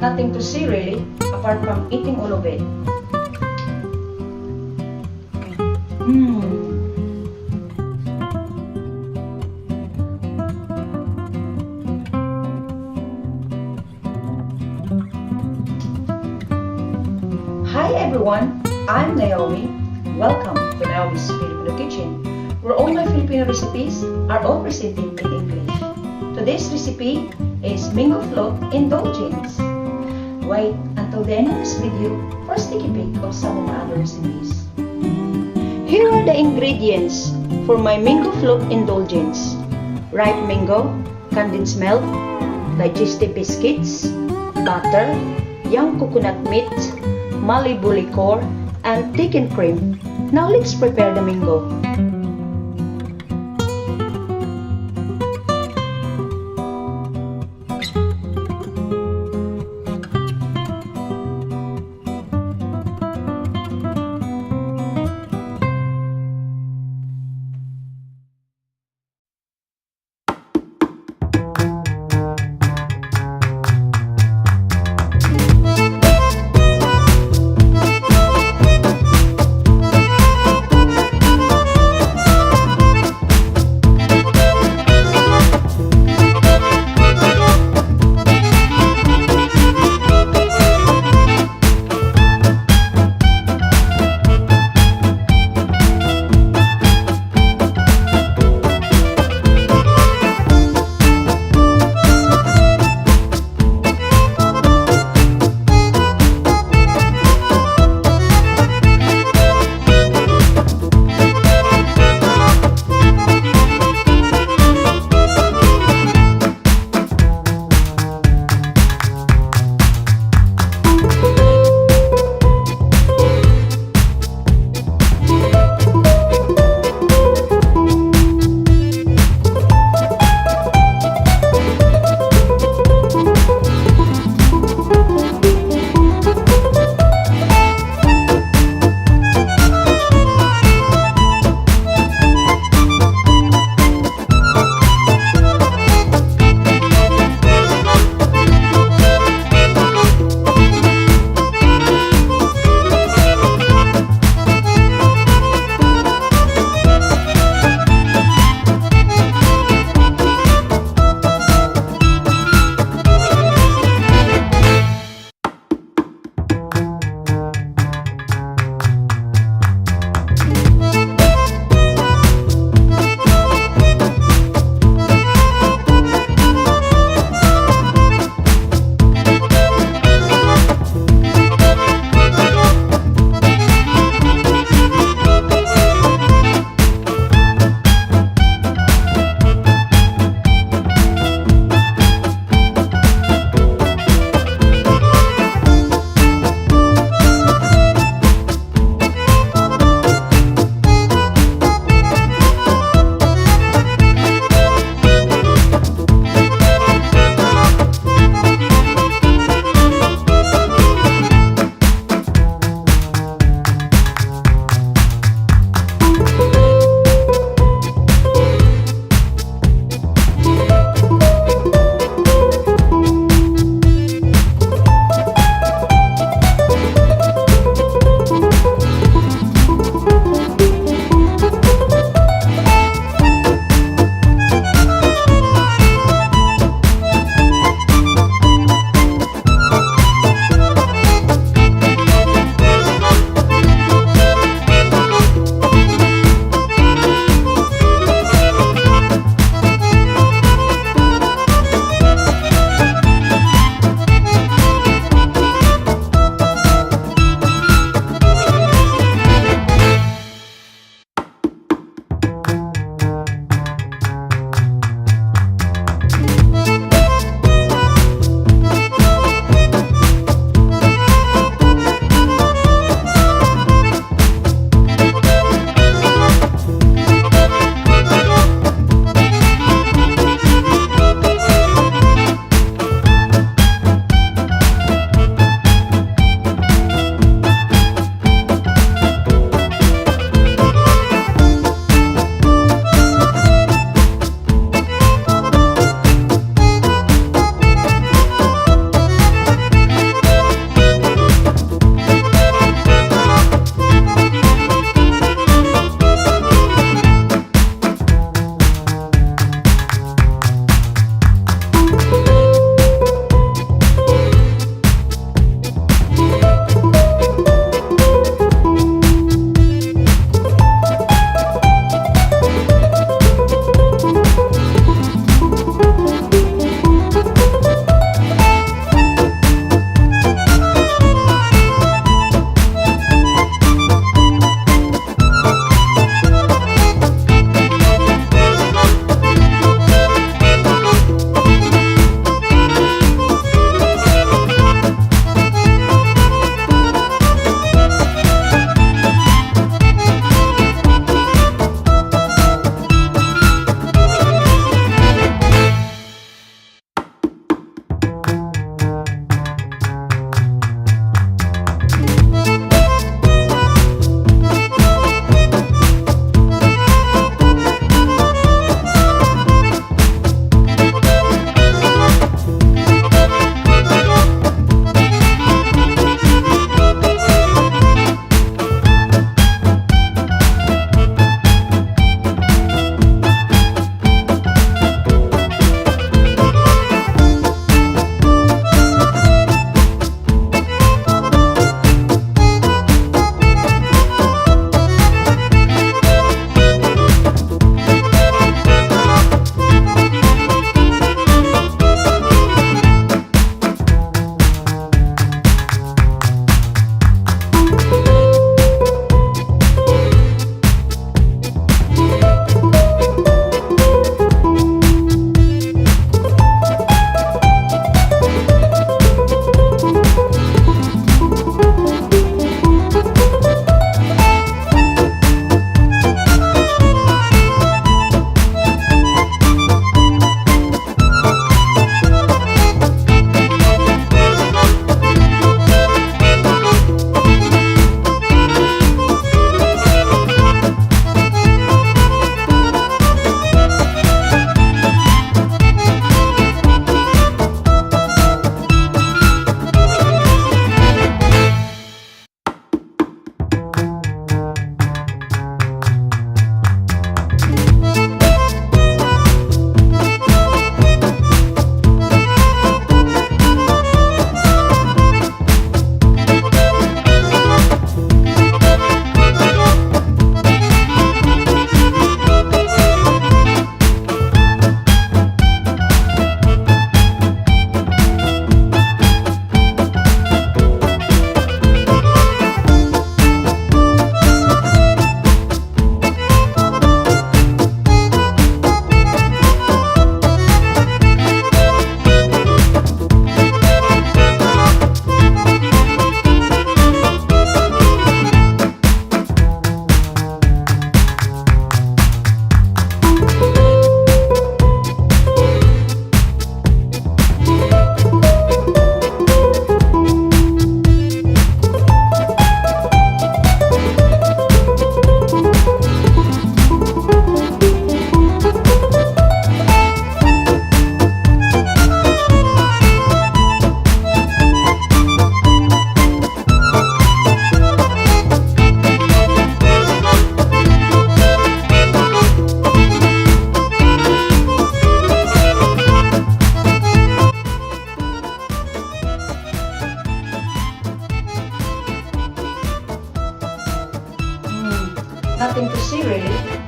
nothing to see really, apart from eating all of it. Hi everyone, I'm Naomi. Welcome to Naomi's Filipino Kitchen, where all my Filipino recipes are all presented in English. Today's recipe is Mango Float Indulgence. Wait until the end of this video for a sneaky peek of some of my other recipes. Here are the ingredients for my Mango Float Indulgence: ripe mango, condensed milk, digestive biscuits, butter, young coconut meat, Malibu liqueur, and thickened cream. Now let's prepare the mango.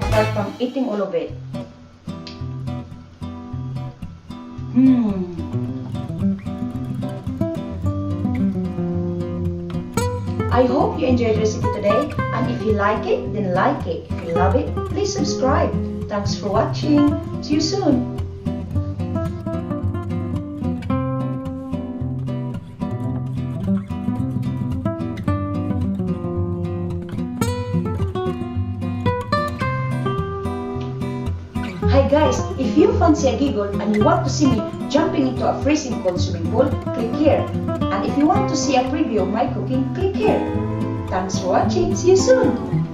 apart from eating all of it. I hope you enjoyed the recipe today, and if you like it, then like it. If you love it, please subscribe. Thanks for watching. See you soon. Hi guys, if you fancy a giggle and you want to see me jumping into a freezing cold swimming pool, click here. And if you want to see a preview of my cooking, click here. Thanks for watching. See you soon.